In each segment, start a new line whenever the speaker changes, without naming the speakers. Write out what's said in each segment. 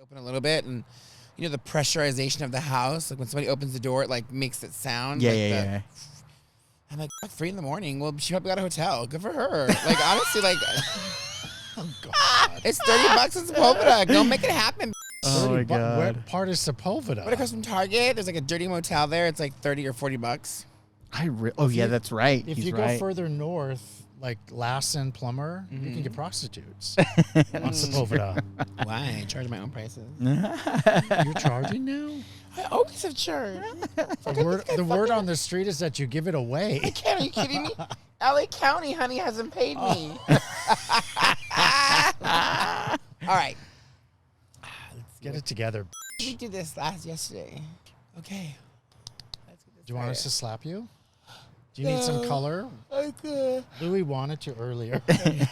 open a little bit, and the pressurization of the house, like when somebody opens the door, it like makes it sound.
Yeah.
I'm like, 3 a.m. Well, she probably got a hotel. Good for her. Like, honestly, like,
Oh, God.
it's $30 in Sepulveda. Go make it happen.
Oh, my God.
Where part is Sepulveda?
Right across from Target, there's like a dirty motel there. It's like $30 or $40.
Yeah, that's right.
If
He's
you
right.
go further north, like Lassen Plumber, you can get prostitutes on Sepulveda.
Why? I charge my own prices.
You're charging now?
I always have charged.
The word on the street is that you give it away.
I can't. Are you kidding me? LA County, honey, hasn't paid me. All right.
Let's get it together.
We did this yesterday. Okay. Let's get this
Do you want us to
started.
slap you? Do you need some color? Louis wanted to earlier.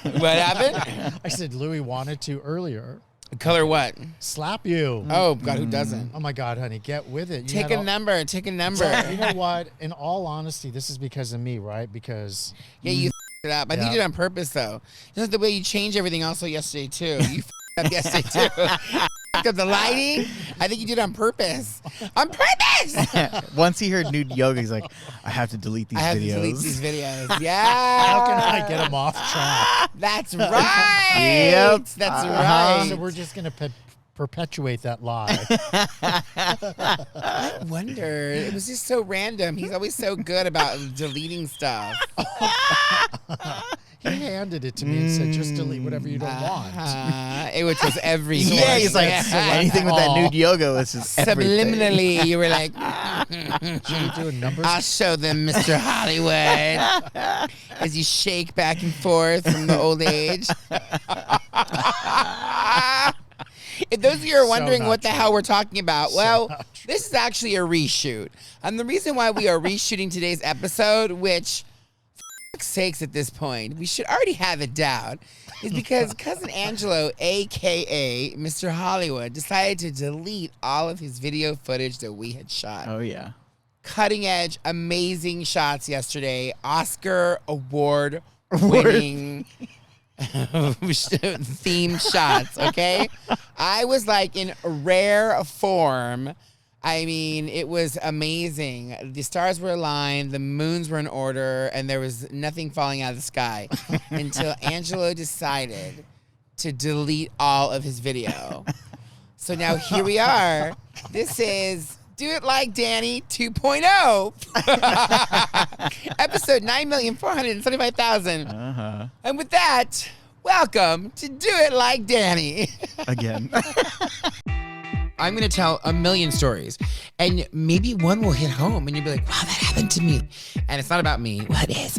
What happened?
I said Louis wanted to earlier.
Color what?
Slap you.
Oh, God, who doesn't?
Oh, my God, honey, get with it.
Take a number. Take a number.
You know what? In all honesty, this is because of me, right? Because
Yeah, you it up. I think you did it on purpose, though. Just the way you changed everything also yesterday, too. You up yesterday, too. Up the lighting. I think you did it on purpose. On purpose!
Once he heard nude yoga, he's like, I have to delete these
I have
videos.
to delete these videos. Yeah.
how can I get him off track?
That's right.
Yep.
That's right.
So we're just going to perpetuate that lie.
I wonder. It was just so random. He's always so good about deleting stuff.
He handed it to me and said, just delete whatever you don't want.
It was just everything.
Yeah, he's like, anything with that nude yoga was just everything.
Subliminally, you were like,
Should we do a numbers?
I'll show them, Mr. Hollywood, as you shake back and forth from the old age. If those of you are wondering what the hell we're talking about, well, this is actually a reshoot. And the reason why we are reshooting today's episode, which, for fuck's sakes at this point, we should already have it down, is because Cousin Angelo, a.k.a. Mr. Hollywood, decided to delete all of his video footage that we had shot.
Oh, yeah.
Cutting edge, amazing shots yesterday. Oscar award winning themed shots, okay? I was like in rare form. I mean, it was amazing. The stars were aligned, the moons were in order, and there was nothing falling out of the sky until Angelo decided to delete all of his video. So now here we are. This is Do It Like Danny 2.0. Episode 9,475,000.
Uh-huh.
And with that, welcome to Do It Like Danny.
Again.
I'm going to tell a million stories, and maybe one will hit home, and you'll be like, wow, that happened to me. And it's not about me. Well, it is.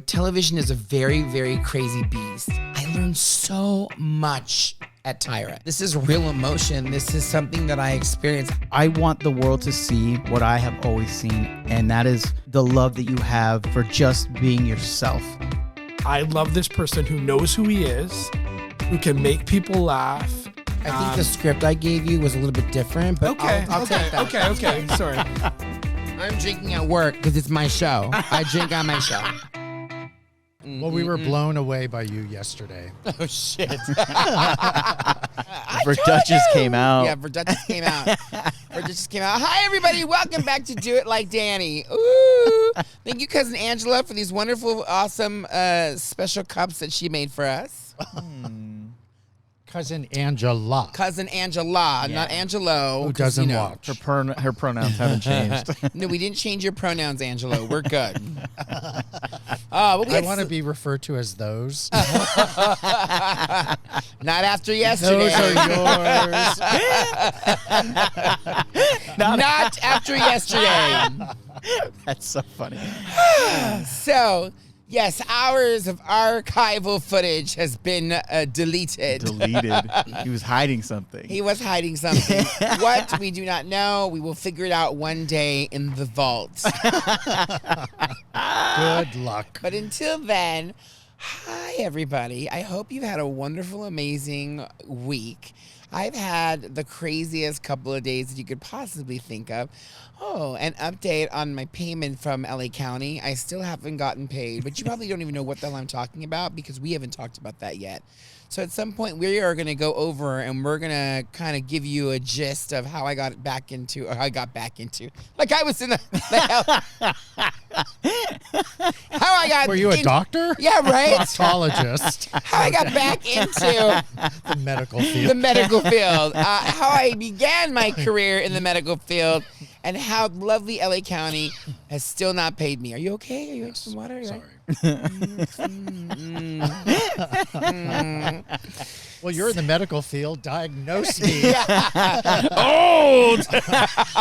Television is a very, very crazy beast. I learned so much at Tyra. This is real emotion. This is something that I experienced.
I want the world to see what I have always seen, and that is the love that you have for just being yourself.
I love this person who knows who he is, who can make people laugh.
I think the script I gave you was a little bit different, but I'll take that.
Okay. Sorry.
I'm drinking at work because it's my show. I drink on my show.
Well, we were blown away by you yesterday.
Oh, shit.
Duchess came out.
Yeah, Duchess came out. Duchess came out. Hi, everybody. Welcome back to Do It Like Danny. Ooh. Thank you, Cousin Angela, for these wonderful, awesome special cups that she made for us.
Cousin Angela.
Cousin Angela, not Angelo.
Who doesn't watch.
Her pronouns haven't changed.
No, we didn't change your pronouns, Angelo. We're good.
I want to be referred to as those.
Not after yesterday.
Those are yours.
Not after yesterday.
That's so funny.
So, yes, hours of archival footage has been deleted.
He was hiding something.
He was hiding something. What? We do not know. We will figure it out one day in the vault.
Good luck.
But until then, hi, everybody. I hope you've had a wonderful, amazing week. I've had the craziest couple of days that you could possibly think of. Oh, an update on my payment from LA County. I still haven't gotten paid, but you probably don't even know what the hell I'm talking about because we haven't talked about that yet. So at some point we are going to go over and we're going to kind of give you a gist of how I got back into, like I was in the how I got.
Were you a doctor?
Yeah, right.
Proctologist.
How I got back into
The medical field.
the medical field. How I began my career in the medical field, and how lovely LA County has still not paid me. Are you okay? Are you some water? Are you
Sorry.
right?
Well, you're in the medical field. Diagnose me.
Old.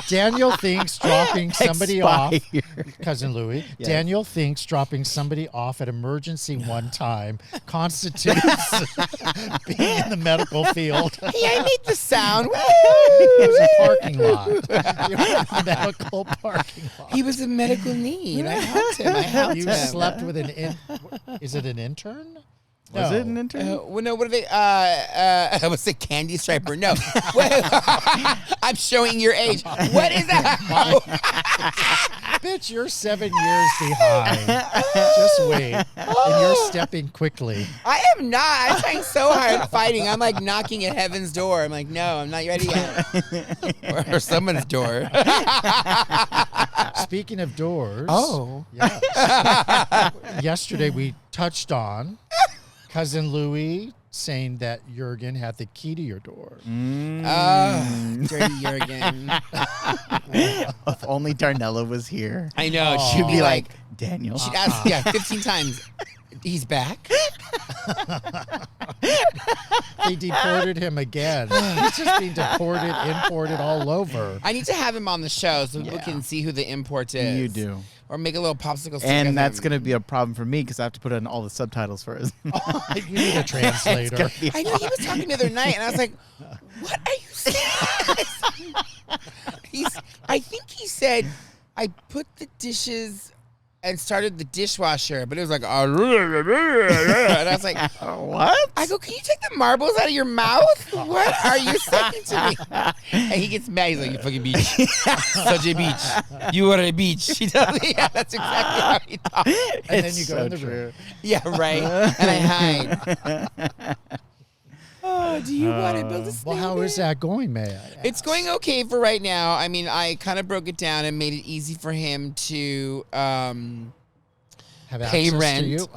Daniel thinks dropping somebody off,
Expired.
Cousin Louie.
Yes.
Daniel thinks dropping somebody off at emergency one time constitutes being in the medical field.
Hey, I made the sound.
It was a parking lot. You were in the medical parking lot.
He was in medical need. I helped him.
You slept with is it an intern?
Was
No.
it an intern?
Well, no, what are they? Was it Candy Striper? No. Wait, I'm showing your age. What is that?
Bitch, you're 7 years behind. Just wait. And you're stepping quickly.
I am not. I'm trying so hard fighting. I'm like knocking at heaven's door. I'm like, no, I'm not ready yet. or someone's door.
Speaking of doors.
Oh.
Yes. Yesterday we touched on Cousin Louie saying that Jurgen had the key to your door.
Dirty Jurgen.
If only Darnella was here.
I know.
Oh.
She'd be like,
Daniel.
she'd ask, 15 times. He's back?
They deported him again. He's just being deported, imported all over.
I need to have him on the show so people
Yeah.
can see who the import is.
You do.
Or make a little popsicle stick of
And that's
him.
going to be a problem for me because I have to put in all the subtitles for us.
You need a translator.
I know he was talking the other night, and I was like, "What are you saying?" I think he said, "I put the dishes and started the dishwasher," but it was like, and I was like,
What?
I go, "Can you take the marbles out of your mouth? What are you saying to me?" And he gets mad. He's like, "You fucking beach, such a beach. You are a beach." He tells me, "Yeah, that's exactly how he talks."
And then you go in the room.
Yeah, right. And I hide. Oh, do you want to build a
Well, how is that going, may I ask?
It's going okay for right now. I mean, I kind of broke it down and made it easy for him to
Have
pay
access
rent.
to you?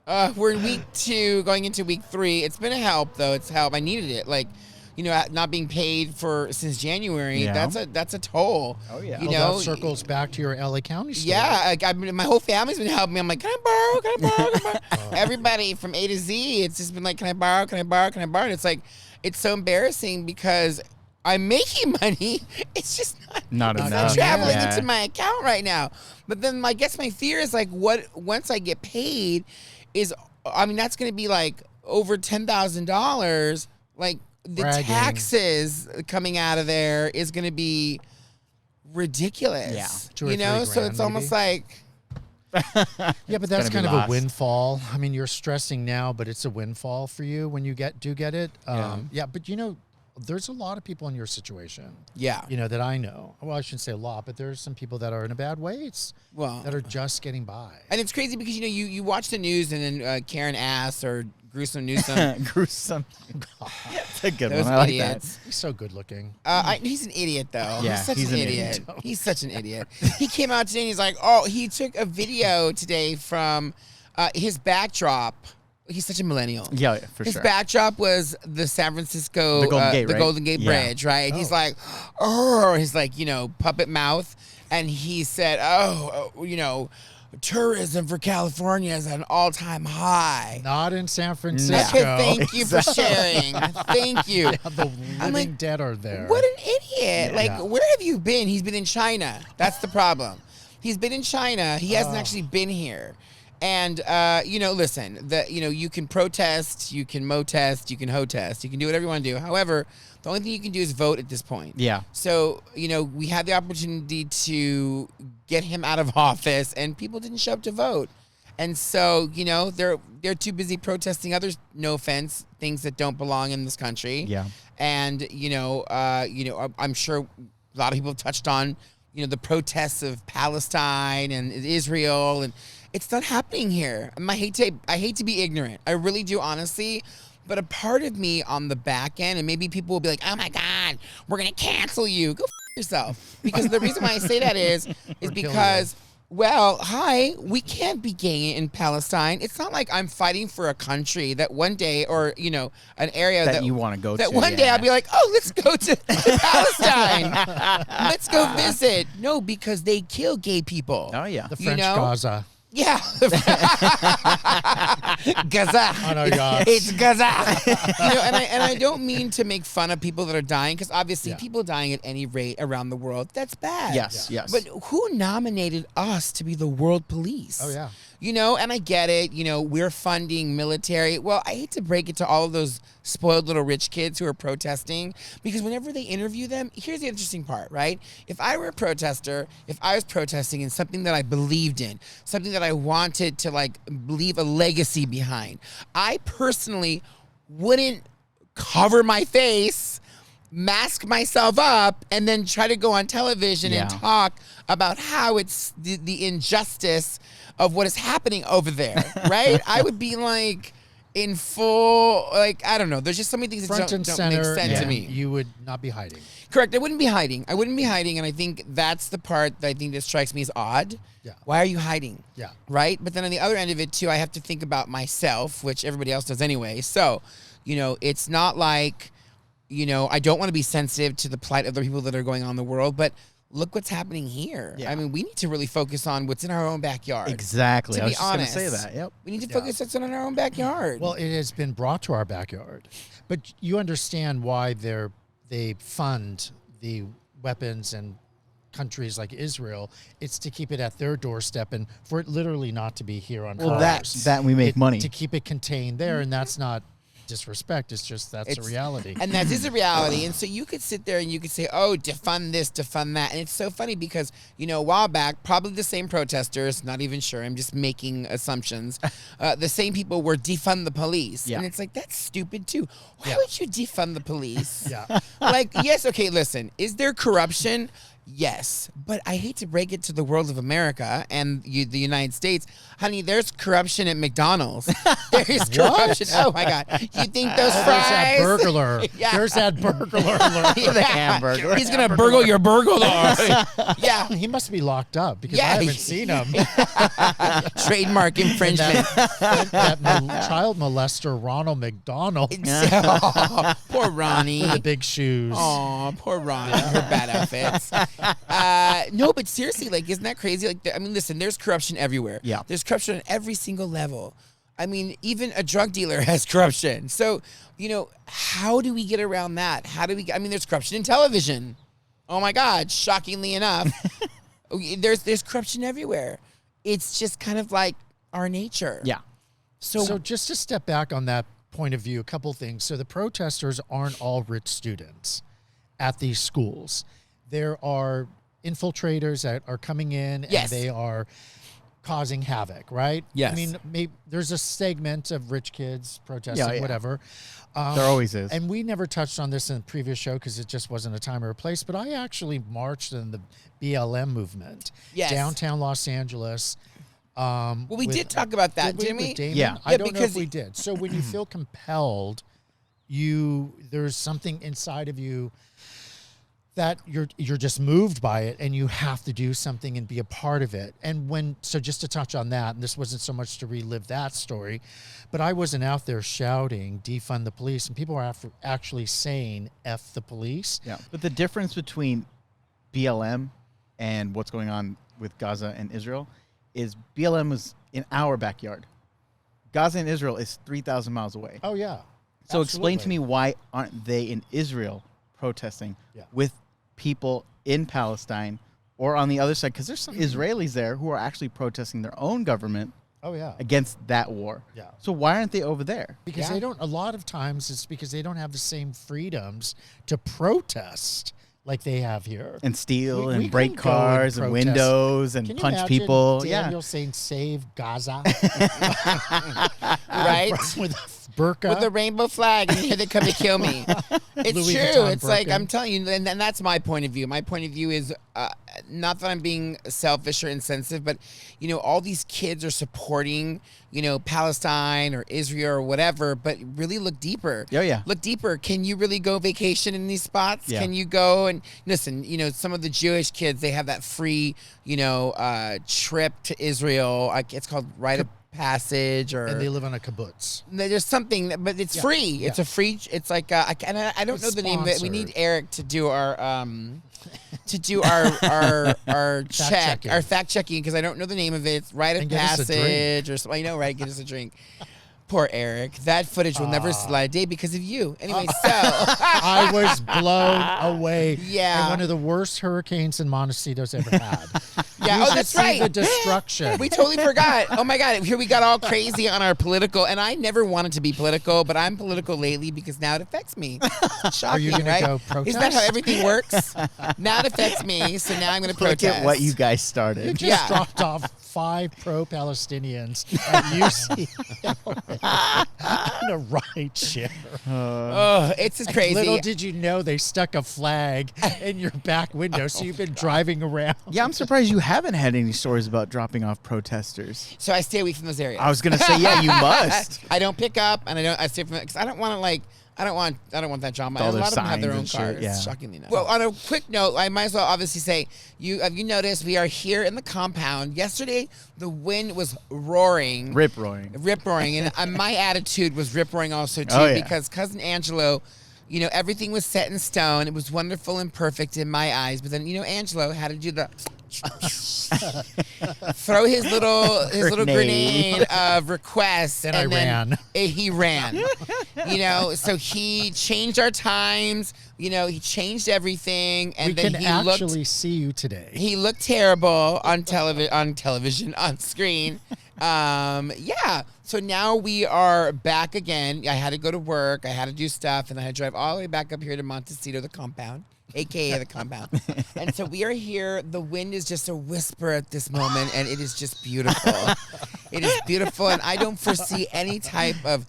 Oh.
we're in week 2, going into week 3. It's been a help though. It's help. I needed it. Like, you know, not being paid since January.
Yeah.
that's a toll.
Oh, yeah.
You
Oh,
know,
that circles back to your LA County story.
yeah, like, my whole family's been helping me. I'm like, can I borrow? Can I borrow? Can I borrow? Everybody from A to Z, it's just been like, can I borrow? Can I borrow? Can I borrow? And it's like, it's so embarrassing because I'm making money. It's just
Not
it's
enough.
not traveling
Yeah.
into my account right now. But then I guess my fear is like, what once I get paid is, I mean, that's going to be like over $10,000. Like the
Bragging.
taxes coming out of there is going to be ridiculous.
Yeah.
2 or
You know,
3
so
grand,
it's almost
maybe.
like,
Yeah, but that's
gonna be
kind of
lost.
a windfall. I mean, you're stressing now, but it's a windfall for you when you get it. Yeah, but you know, there's a lot of people in your situation,
yeah.
you know, that I know. Well, I shouldn't say a lot, but there's some people that are in a bad way.
Well,
That are just getting by.
and it's crazy because, you know, you watch the news and then Karen Ass or Gruesome Newsome.
Gruesome. That's a good
Those
one. I like
idiots.
He's so good looking.
He's an idiot, though.
Yeah,
he's such
he's
an
an
idiot.
idiot.
He's such an idiot. He came out today and he's like, oh, he took a video today from his backdrop. He's such a millennial.
that. Yeah, for
His
sure.
backdrop was the San Francisco,
The Golden Gate,
the
right?
Golden Gate
Yeah.
Bridge, right? He's like, oh, he's like, you know, puppet mouth. And he said, you know, tourism for California is at an all-time high.
Not in San
Okay,
Francisco.
thank you for sharing. Thank you.
The
I'm
living
like,
dead are there.
What an idiot. Like,
Yeah.
where have you been? He's been in China. That's the problem. He's been in China. He hasn't actually been here. And, you know, listen, you can protest, you can mo-test, you can ho-test, you can do whatever you want to do. However, the only thing you can do is vote at this point.
Yeah.
So, you know, we had the opportunity to get him out of office, and people didn't show up to vote. And so, you know, they're too busy protesting other, no offense, things that don't belong in this country.
Yeah.
And, you know, I'm sure a lot of people touched on, you know, the protests of Palestine and Israel It's not happening here. I hate to be ignorant. I really do, honestly. But a part of me on the back end, and maybe people will be like, oh my God, we're going to cancel you. Go yourself. Because the reason why I say that is because, well, hi, we can't be gay in Palestine. It's not like I'm fighting for a country that one day, or, you know, an area
that you want to go to.
That one day I'll be like, oh, let's go to Palestine. Let's go visit. No, because they kill gay people.
Oh, yeah.
The French Gaza.
Yeah. Gaza.
On our yachts.
It's Gaza. You know, and I don't mean to make fun of people that are dying, because obviously people dying at any rate around the world, that's bad.
Yes.
But who nominated us to be the world police?
Oh, yeah.
You know, and I get it. You know, we're funding military. Well, I hate to break it to all of those spoiled little rich kids who are protesting, because whenever they interview them, here's the interesting part, right? If I were a protester, if I was protesting in something that I believed in, something that I wanted to like leave a legacy behind, I personally wouldn't cover my face, mask myself up, and then try to go on television and talk about how it's the injustice of what is happening over there, right? I would be like in full, like, I don't know. There's just so many things that don't make sense to me.
You would not be hiding.
Correct. I wouldn't be hiding. And I think that's the part that I think that strikes me as odd.
Yeah.
Why are you hiding?
Yeah.
Right? But then on the other end of it, too, I have to think about myself, which everybody else does anyway. So, you know, it's not like, you know, I don't want to be sensitive to the plight of the people that are going on in the world, but look what's happening here.
Yeah.
I mean, we need to really focus on what's in our own backyard.
Exactly.
To
I was
be
just going to
honest,
say that. Yep.
we need to focus on our own backyard.
Well, it has been brought to our backyard, but you understand why they fund the weapons and countries like Israel. It's to keep it at their doorstep and for it literally not to be here on
Well,
cars.
that we make money.
To keep it contained there, and that's not disrespect. It's just that's a reality.
And that is a reality. And so you could sit there and you could say, oh, defund this, defund that. And it's so funny because, you know, a while back, probably the same protesters, not even sure, I'm just making assumptions, the same people were defund the police.
Yeah.
And it's like, that's stupid too. Why would you defund the police?
Yeah.
Like, yes, okay, listen, is there corruption? Yes, but I hate to break it to the world of America and the United States. Honey, there's corruption at McDonald's. There is corruption. Oh, my God. You think those fries?
There's that burglar.
Yeah.
There's that burglar alert.
Yeah.
hamburger.
He's going to burgle your burglar. Yeah.
He must be locked up because I haven't seen him.
Trademark infringement.
Child molester Ronald McDonald
Oh, poor Ronnie.
with the big shoes.
Oh, poor Ronnie. Her bad outfits. No, but seriously, like, isn't that crazy? Like, I mean, listen, there's corruption everywhere.
Yeah.
There's corruption on every single level. I mean, even a drug dealer has corruption. So, you know, how do we get around that? I mean, there's corruption in television. Oh my God, shockingly enough. there's corruption everywhere. It's just kind of like our nature.
Yeah.
So just to step back on that point of view, a couple things. So the protesters aren't all rich students at these schools. There are infiltrators that are coming in and they are causing havoc, right?
Yes.
I mean, maybe there's a segment of rich kids protesting, whatever.
There always is.
And we never touched on this in the previous show because it just wasn't a time or a place, but I actually marched in the BLM movement downtown Los Angeles.
Well, we did talk about that, didn't we?
Yeah. I don't know if we did. So when you feel compelled, there's something inside of you that you're just moved by it and you have to do something and be a part of it. And so just to touch on that, and this wasn't so much to relive that story, but I wasn't out there shouting, defund the police, and people are actually saying, F the police.
Yeah. But the difference between BLM and what's going on with Gaza and Israel is BLM was in our backyard. Gaza and Israel is 3,000 miles away.
Oh, yeah.
So explain to me, why aren't they in Israel protesting with people in Palestine or on the other side? Because there's some Israelis there who are actually protesting their own government against that war. Yeah. So why aren't they over there?
Because they don't, a lot of times it's because they don't have the same freedoms to protest like they have here.
And steal
We
and break cars and windows and punch people.
Daniel saying save Gaza.
Right?
With burqa.
with the rainbow flag, and here they come to kill me. It's
Louis
true.
Vuitton
It's like,
Birkin.
I'm telling you, and that's my point of view. My point of view is not that I'm being selfish or insensitive, but, all these kids are supporting, Palestine or Israel or whatever, but really look deeper.
Oh, yeah.
Look deeper. Can you really go vacation in these spots?
Yeah.
Can you go and listen, some of the Jewish kids, they have that free, trip to Israel. It's called Rite of Passage, or
and they live on a kibbutz.
there's something, but it's free. It's a free. It's like I don't
It's
know the name of it. We need
sponsored.
Eric to do our check,
checking.
our fact checking, because I don't know the name of it. It's Rite of
And get us a
Passage or something. I know, right? Get us a drink. Poor Eric. That footage will never slide a day because of you. Anyway, so
I was blown away.
Yeah.
in one of the worst hurricanes in Montecito's ever had.
yeah.
You
Oh,
should
that's
see
right.
The destruction.
We totally forgot. Oh my God. Here we got all crazy on our political, and I never wanted to be political, but I'm political lately because now it affects me. It's shocking,
Are you gonna
right?
go
Isn't that how
protest?
everything works? Now it affects me, so now I'm going to
Look
protest.
at what you guys
You
started.
just
Yeah.
dropped off 5 pro-Palestinians at UC in a ride share.
Oh, it's just crazy.
Little did you know they stuck a flag in your back window, so you've been driving around.
Yeah, I'm surprised you haven't had any stories about dropping off protesters.
So I stay away from those areas.
I was gonna say, yeah, you must.
I don't pick up, and I stay from it because I don't want to I don't want that drama.
All
A
their
lot of them have their
signs
own
and shit,
cars.
yeah.
Shockingly enough. Well, on a quick note, I might as well obviously say have you noticed we are here in the compound. Yesterday, the wind was roaring.
Rip roaring.
Rip roaring, and my attitude was rip roaring also too,
Oh, yeah.
because cousin Angelo, everything was set in stone. It was wonderful and perfect in my eyes, but then Angelo had to do the throw his little grenade of requests,
Then
and
I ran.
He ran. So he changed our times. He changed everything, and
We
then
can
he
actually see you today.
he looked terrible on television, on screen. Yeah. So now we are back again. I had to go to work. I had to do stuff, and I had to drive all the way back up here to Montecito, the compound, a.k.a. the compound. And so we are here. The wind is just a whisper at this moment, and it is just beautiful. It is beautiful, and I don't foresee any type of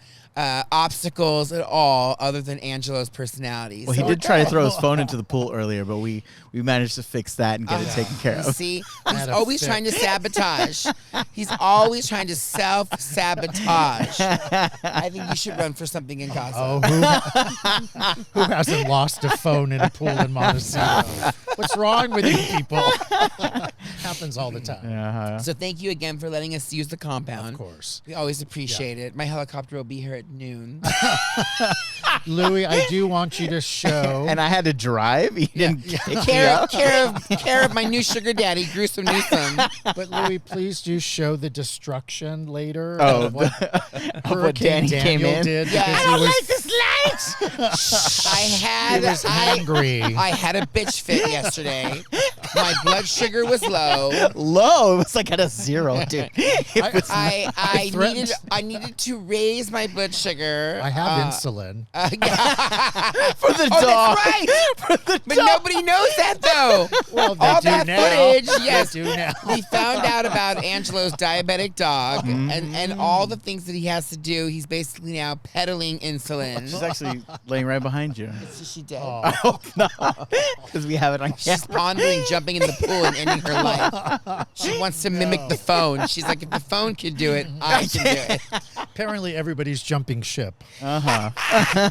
obstacles at all other than Angelo's personality.
Well, he
So-
did try to throw his phone into the pool earlier, but we managed to fix that and get it taken care
You
of.
see,
Had
he's
a
always
fit.
trying to sabotage. He's always trying to self-sabotage. I think you should run for something in Gaza.
Oh, who hasn't lost a phone in a pool in Montecito? What's wrong with you people? Happens all the time.
Yeah.
So thank you again for letting us use the compound.
Of course.
We always appreciate it. My helicopter will be here at noon.
Louis, I do want you to show.
And I had to drive. He didn't pick me up.
care of my new sugar daddy, Gruesome Newsome.
But Louis, please do show the destruction later
Oh,
of what
Danny
Hurricane
came
Daniel
in?
did.
Yeah,
because
I
he
don't
was,
this light.
he was angry.
I had a bitch fit yesterday. My blood sugar was low.
Low. It was like at a 0, dude. It was
I
threatened-
needed to raise my blood sugar.
I have insulin.
for the
Oh,
dog.
that's right.
For the
But
dog.
nobody knows that though.
Well, they
All
do
that
now.
footage, yes.
They do now.
We found out about Angelo's diabetic dog
Mm-hmm.
and all the things that he has to do. He's basically now peddling insulin.
She's actually laying right behind you.
Is she dead?
Oh.
hope not, because we have it on
She's
camera.
pondering jumping in the pool and ending her life. She wants to mimic the phone. She's like, if the phone can do it, I can do it.
Apparently, everybody's jumping ship.
Uh-huh.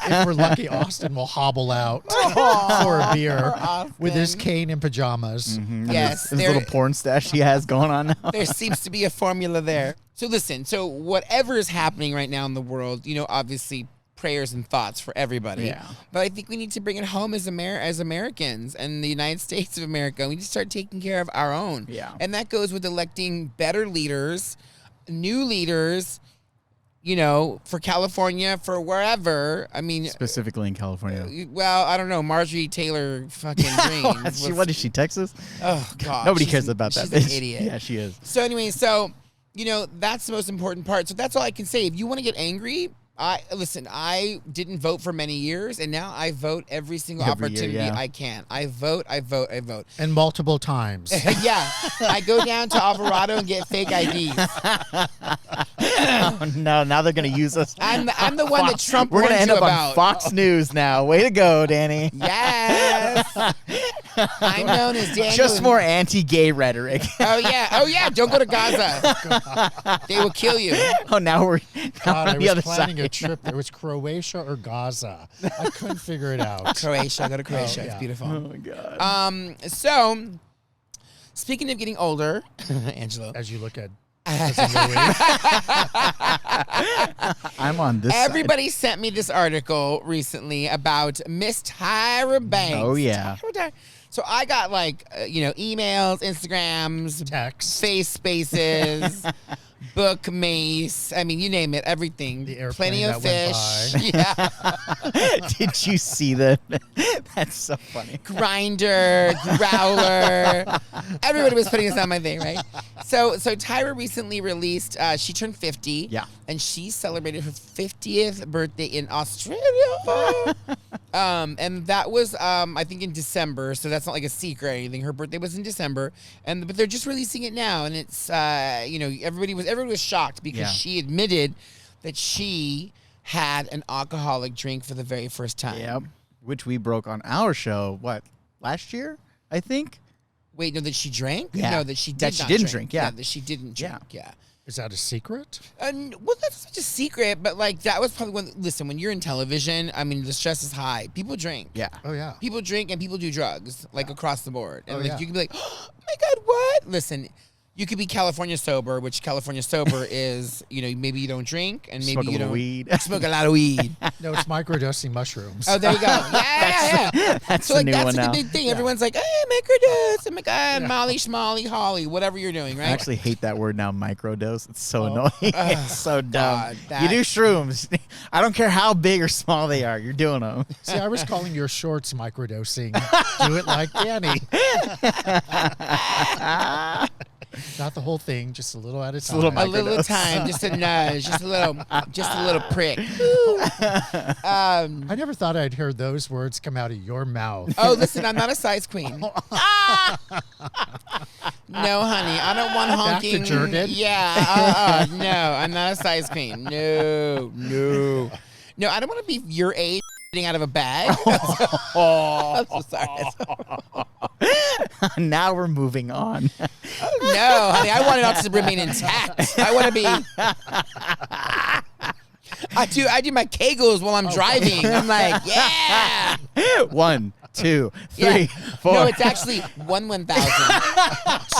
If we're lucky, Austin will hobble out for a beer with his cane and pajamas.
Yes,
This little porn stash he has going on now.
there seems to be a formula there. So listen, whatever is happening right now in the world, obviously prayers and thoughts for everybody.
Yeah.
But I think we need to bring it home as Americans and the United States of America. We need to start taking care of our own.
Yeah.
And that goes with electing better leaders, new leaders, for California, for wherever. I mean,
Specifically in California.
well, I don't know, Marjorie Taylor fucking Greene.
What is she, Texas?
Oh, God.
Nobody
she's
cares about that
She's an
bitch.
idiot.
Yeah, she is.
So anyway, that's the most important part. So that's all I can say. If you want to get angry, I didn't vote for many years, and now I vote every single
Every year,
opportunity
yeah.
I can. I vote.
And multiple times.
Yeah, I go down to Alvarado and get fake IDs.
Oh, no, now they're going to use us.
I'm the one that Trump
We're
warned
gonna end
you
up
about.
on Fox News now. Way to go, Danny.
Yes, I'm known as Daniel.
Just more anti-gay rhetoric.
Oh yeah. Don't go to Gaza. They will kill you.
Oh, now we're
God,
on
I
the
was
other
planning
side.
a trip. There was Croatia or Gaza. I couldn't figure it out.
Croatia. Go to Croatia.
Oh,
It's
yeah.
beautiful.
Oh my God.
So, speaking of getting older, Angelo.
As you look at Louis.
I'm on this side.
Everybody sent me this article recently about Miss Tyra Banks.
Oh, yeah.
So I got emails, Instagrams,
Text.
face spaces, book mace. I mean, you name it, everything.
The airplane
Plenty of
that
fish.
went
Yeah.
Did you see that? That's so funny.
Grinder, Growler. Everybody was putting this on my thing, right? So Tyra recently released, she turned 50.
Yeah.
And she celebrated her 50th birthday in Australia. And that was, I think, in December. So that's not like a secret or anything. Her birthday was in December. But they're just releasing it now. And it's, everybody was shocked because
Yeah.
she admitted that she had an alcoholic drink for the very first time.
Yep. Which we broke on our show, last year, I think?
Wait, no, that she drank?
Yeah.
No, that she did
That she
not
didn't drink, yeah.
that she didn't drink, yeah.
Is that a secret?
Well, that's such a secret, but that was probably when you're in television, I mean, the stress is high. People drink.
Yeah.
Oh, yeah.
People drink and people do drugs, across the board. And
Oh, yeah.
you can be like, oh my God, what? Listen, you could be California sober, which California sober is, maybe you don't drink and maybe
Smoke a
you
little
don't
weed.
smoke a lot of weed.
No, it's microdosing mushrooms.
Oh, there you go. Yeah.
That's
So
the new
that's
one
like
now.
a big thing. Everyone's like, hey, microdose. Oh my God, Molly, Schmolly, Holly, whatever you're doing, right?
I actually hate that word now, microdose. It's so
Oh.
annoying. It's so dumb.
God,
You do shrooms. I don't care how big or small they are. You're doing them.
See, I was calling your shorts microdosing. Do it like Danny. Not the whole thing, just a little at a time.
little
A little
microdose.
time, just a nudge, just a little prick.
I never thought I'd hear those words come out of your mouth.
Oh, listen, I'm not a size queen. No, honey, I don't want
Back to
honking.
jerking?
Yeah, no, I'm not a size queen. No, I don't want to be your age eating out of a bag. I'm so sorry.
Now we're moving on.
No, honey, I want it all to remain intact. I want to be. I do my Kegels while I'm driving. I'm like, yeah.
1, 2, 3,
Yeah.
4.
No, it's actually 1,000,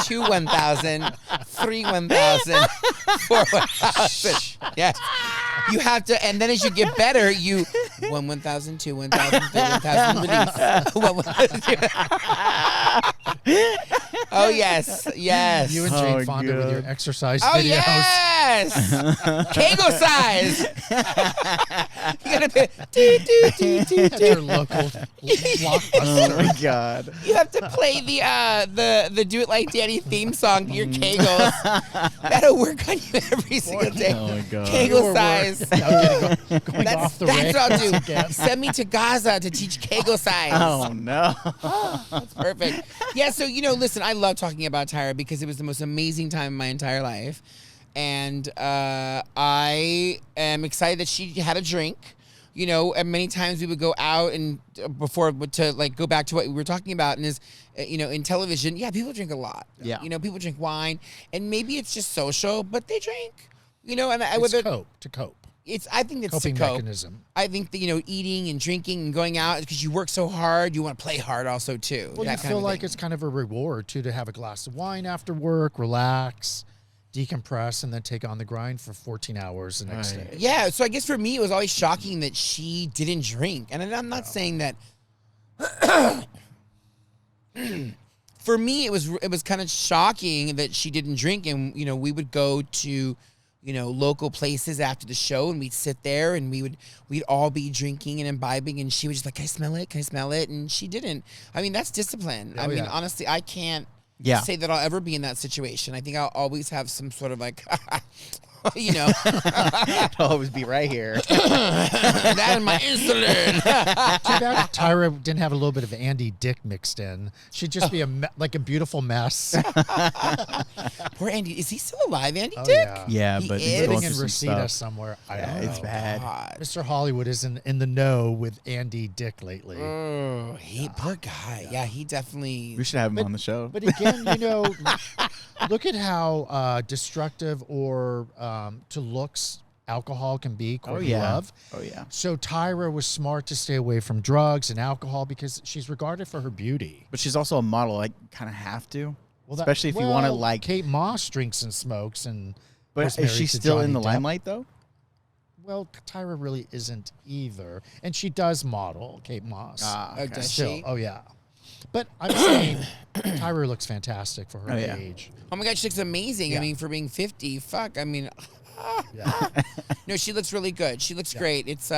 2 1,000, 3 1,000, 4 1,000. Yes. You have to, and then as you get better, you 1,000, 2 1,000, 3 1,000, release. 1,000. Oh yes.
You and Jane
Oh,
Fonda with your
God.
exercise
Oh
videos.
yes. Kegel size. You gotta pay. Do.
At your local blockbuster.
Oh, my God.
You have to play the Do It Like Danny theme song to your Kegels. That'll work on you every single day.
Oh, my God.
Kegel
Your
size.
work. Now going off the
That's
rails
what I'll do.
again.
Send me to Gaza to teach Kegel size.
Oh, no.
That's perfect. Yeah, so, listen, I love talking about Tyra because it was the most amazing time in my entire life. And I am excited that she had a drink. And many times we would go out and before to go back to what we were talking about and is, in television, yeah, people drink a lot.
Yeah.
People drink wine and maybe it's just social, but they drink, and
It's to cope.
I think it's
Coping
to cope.
mechanism.
I think that, eating and drinking and going out because you work so hard, you want to play hard also too.
Well, you
that kind
feel
of
like
thing.
it's kind of a reward too to have a glass of wine after work, relax, decompress, and then take on the grind for 14 hours the next
Right.
day.
Yeah, so I guess for me it was always shocking that she didn't drink. And I'm not saying that for me it was kind of shocking that she didn't drink and we would go to local places after the show and we'd sit there and we'd all be drinking and imbibing and she was just like, can I smell it? Can I smell it? And she didn't. I mean, that's discipline.
Oh,
I mean,
yeah.
honestly, I can't
Yeah.
say that I'll ever be in that situation. I think I'll always have some sort of you know,
It'll always be right here.
that and my insulin.
Too bad Tyra didn't have a little bit of Andy Dick mixed in. She'd just be like a beautiful mess.
Poor Andy. Is he still alive, Andy
Oh,
Dick?
yeah.
Yeah,
He
but
is.
he's
Living
going
in
through some
Reseda
stuff.
somewhere. I
Yeah,
don't
it's
know.
bad.
God.
Mr. Hollywood isn't in the know with Andy Dick lately.
Oh, poor guy. Yeah, he definitely.
We should have him on the show.
But again, you know, look at how destructive or to looks alcohol can be. Courtney Love.
Oh, yeah.
So Tyra was smart to stay away from drugs and alcohol because she's regarded for her beauty.
But she's also a model. Like, kind of have to.
Well,
Especially if you want to, like...
Kate Moss drinks and smokes and.
But
was
is she
married to
still in
Johnny
the
Depp.
limelight, though?
Well, Tyra really isn't either, and she does model Kate Moss.
Ah,
Oh,
okay.
does
Still,
she?
oh yeah. But I'm saying Tyra looks fantastic for her
Oh, yeah.
age.
Oh my God, she looks amazing. I
Yeah.
mean, for being 50, fuck. I mean,
Yeah.
no, she looks really good. She looks great. It's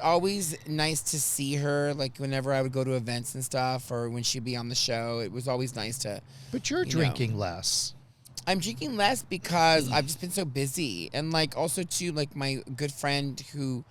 always nice to see her. Like whenever I would go to events and stuff, or when she'd be on the show, it was always nice to.
But you're
You know.
drinking less.
I'm drinking less because I've just been so busy, and like also too, like my good friend who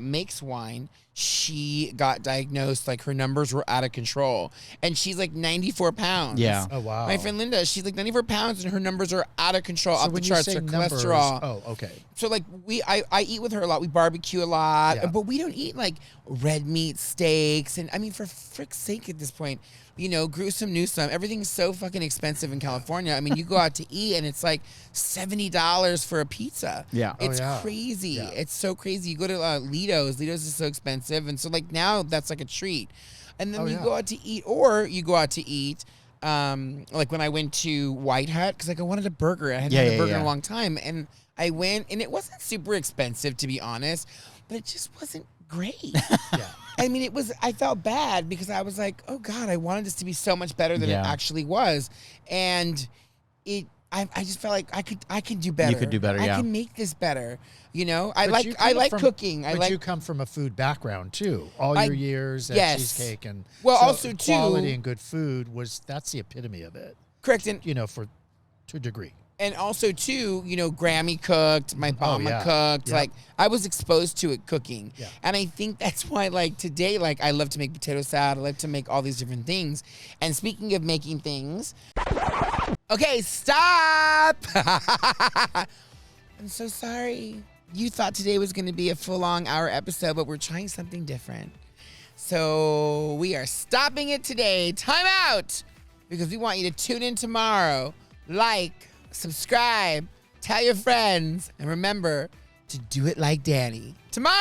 makes wine, she got diagnosed, like her numbers were out of control, and she's like 94 pounds.
Yeah.
Oh wow.
My friend Linda, she's like 94 pounds, and her numbers are out of control,
So
off the
when you
charts.
say
Her
numbers,
cholesterol.
oh okay.
So like I eat with her a lot. We barbecue a lot,
Yeah.
but we don't eat like red meat steaks. And I mean, for frick's sake, at this point, you know, gruesome newsome. Everything's so fucking expensive in California. I mean, you go out to eat and it's like $70 for a pizza.
Yeah.
It's
yeah.
crazy.
Yeah.
It's so crazy. You go to Lido's. Lido's is so expensive, and so like now that's like a treat. And then
Oh,
you
yeah.
go out to eat, or you go out to eat. Like when I went to White Hut, because like I wanted a burger. I hadn't had a burger in a long time, and I went, and it wasn't super expensive, to be honest, but it just wasn't great.
Yeah.
I mean, I felt bad because I was like, oh God, I wanted this to be so much better than it
Yeah.
actually was. And I just felt like I could do better.
could do better,
I
yeah.
can make this better. You know, I
But you
like
come from-
cooking.
But you come from a food background too. All
I-
your years at
yes.
Cheesecake and
Well,
so
also, too-
quality and good food that's the epitome of it.
correct. And
You know, to a degree.
And also too, you know, Grammy cooked, my mama
yeah.
cooked.
Yep.
Like I was exposed to it cooking.
Yeah.
And I think that's why like today, like I love to make potato salad. I love to make all these different things. And speaking of making things, okay, stop. I'm so sorry. You thought today was going to be a full-on hour episode, but we're trying something different. So we are stopping it today. Time out. Because we want you to tune in tomorrow. Like, subscribe, tell your friends, and remember to do it like Danny. Tomorrow!